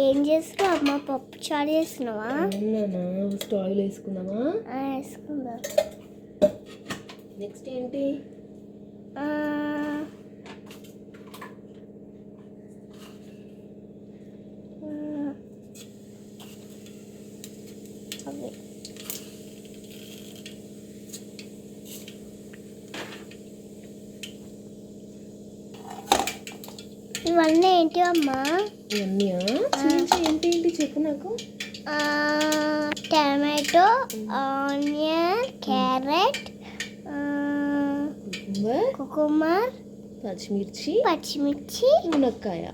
ఏం చేస్తున్నావు అమ్మ? పప్పు చారు చేస్తున్నావా? అవునా, ఫస్ట్ ఆయిల్ వేసుకుందామా? వేసుకుందా. నెక్స్ట్ ఏంటి? అవి ఇవన్నీ ఏంటి అమ్మా? ఇవన్నీ ఏంటి ఏంటి చెప్పు నాకు. టమాటో, ఆనియన్, క్యారెట్, కుకుంబర్, పచ్చిమిర్చి, మునక్కాయ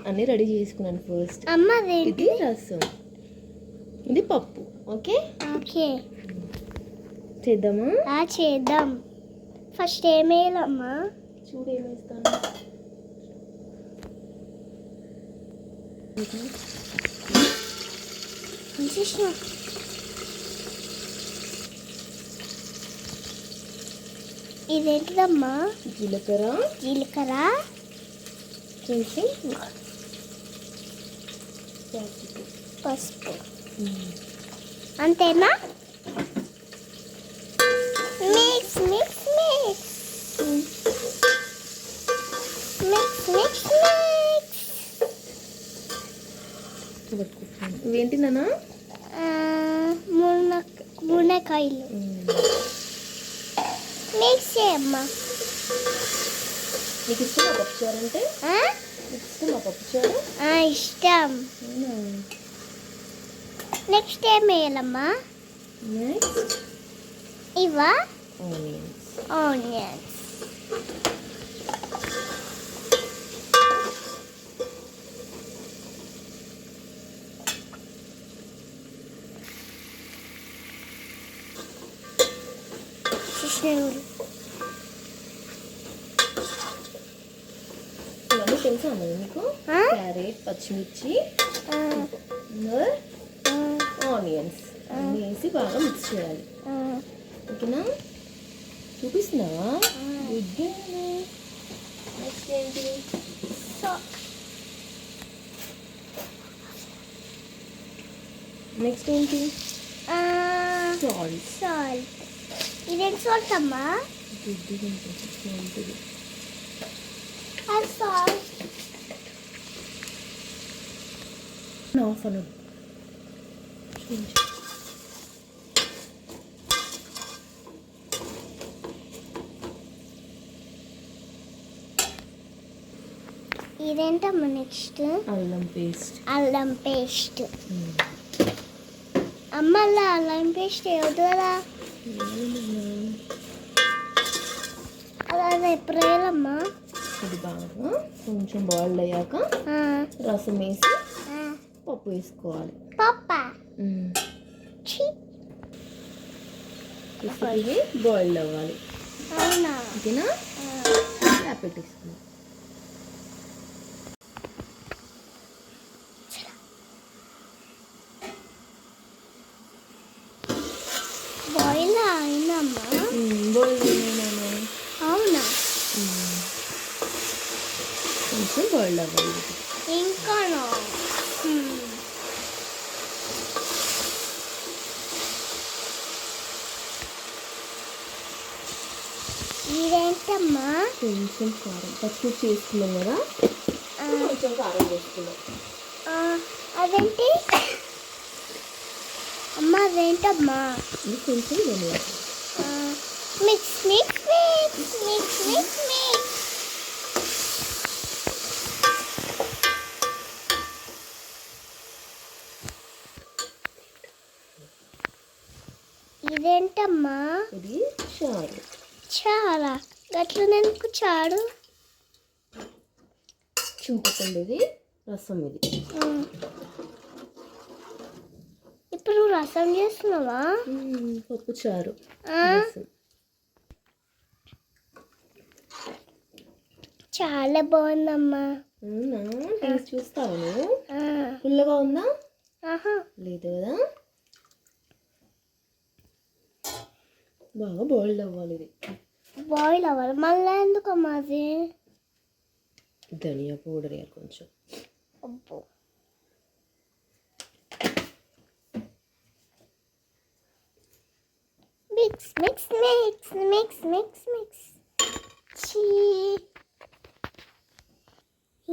అన్నీ రెడీ చేసుకున్నాను ఫస్ట్. అమ్మ ఇది రసం, ఇది పప్పు. ఓకే ఓకే చేద్దామా? చేద్దాం. ఫస్ట్ ఏమేయాలమ్మా? చూడు ఏమేస్తాను. ఇదేంటిదమ్మా? జీలకర్ర చేసి పసుపు. అంతేనా? Mix mix mix mix mix mix. ఇవేంటి నాన్న? మునక్కాయలు. మిక్స్ చేయమ్మా. నీకు ఇష్టమా పప్పుచారు అంటే? ఇష్టమా పప్పుచారు? ఇష్టం. నెక్స్ట్ ఏం వేయాలమ్మా? నెక్స్ట్ ఇవా ఆనియన్స్. ఇవన్నీ తెలుసా అన్నది నీకు? క్యారెట్, పచ్చిమిర్చి, ఆనియన్స్ అన్నీ వేసి బాగా మిక్స్ చేయాలి. ఓకేనా? చూపిస్తున్నావా? నెక్స్ట్ ఏంటి? నెక్స్ట్ ఏంటి? సాల్ట్. ఇదేంటి సాల్ట్ అమ్మా? సాల్ట్ ఆఫ్ అను. ఇదేంటమ్మా? నెక్స్ట్ అల్లం పేస్ట్. అమ్మ అల్లం పేస్ట్ వేయద్దు కదా? అలా ఎప్పుడు వేయాలమ్మా? ఇది బాగా కొంచెం బాయిల్డ్ అయ్యాక రసం వేసి పప్పు వేసుకోవాలి. ఇది బాయిల్డ్ అవ్వాలి. అవునా? ఓకేనా? పెట్టేసుకుందాం. బాయిల్ అయిందమ్మా? బాయిల్ అయినా. అవునా? కొంచెం బాయిల్డ్ అవ్వాలి. ఇంకా ఇదేంటమ్మా? కొంచెం కారం. పచ్చిమిర్చి వేసుకున్నాం కదా, కొంచెం కారం వేసుకున్నాం. అదేంటి అమ్మ? అదేంటమ్మా? ఇది కొంచెం ధనియా. Mix mix mix mix mix mix. ఇదేంటమ్మా? ఇది చారు. చాలా గట్లనెందుకు చారు? చింతపండుది రసం ఇది. ఇప్పుడు రసం చేస్తున్నావా? పప్పు చారు. చాలా బాగుందమ్మా. అవునా? టేస్ట్ చూస్తావు నువ్వు? పుల్లగా ఉందా? లేదు కదా? బాగా బాయిల్డ్ అవ్వాలి. ఇది బాయిల్ అవ్వాలి. మళ్ళీ ఎందుకమ్మా అది? ధనియా పౌడర్ కొంచెం. అబ్బో. Mix mix mix mix mix mix. చీ,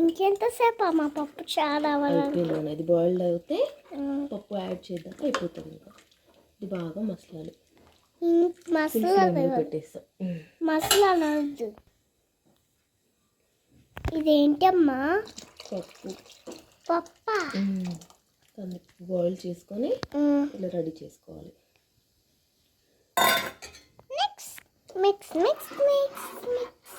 ఇంకెంతసేపు అమ్మ పప్పు చాలా అవ్వాలి. అయిపోయింది. ఇది బాయిల్డ్ అయితే పప్పు యాడ్ చేద్దాం, అయిపోతుంది. ఇంకా ఇది బాగా మసలాలి. మసాలా పెట్టేస్తాం. మసాలా వద్దు. ఇదేంటమ్మా? పప్పు. పప్పా? బాయిల్ చేసుకొని ఇలా రెడీ చేసుకోవాలి. Mix mix mix mix mix.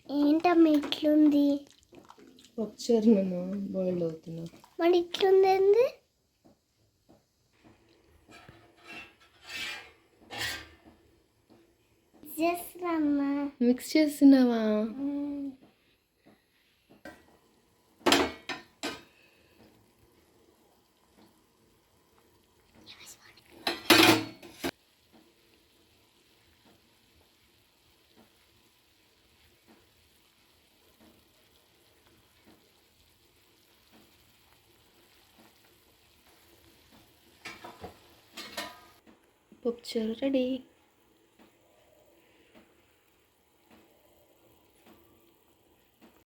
ఏంటమ్మా ఇట్లుంది? పప్పుచారు బాయిల్డ్ అవుతున్నా. మరి ఇట్లుంది ఏంది? చేస్తున్నా. మిక్స్ చేస్తున్నావా? పప్పుచారు రెడీ.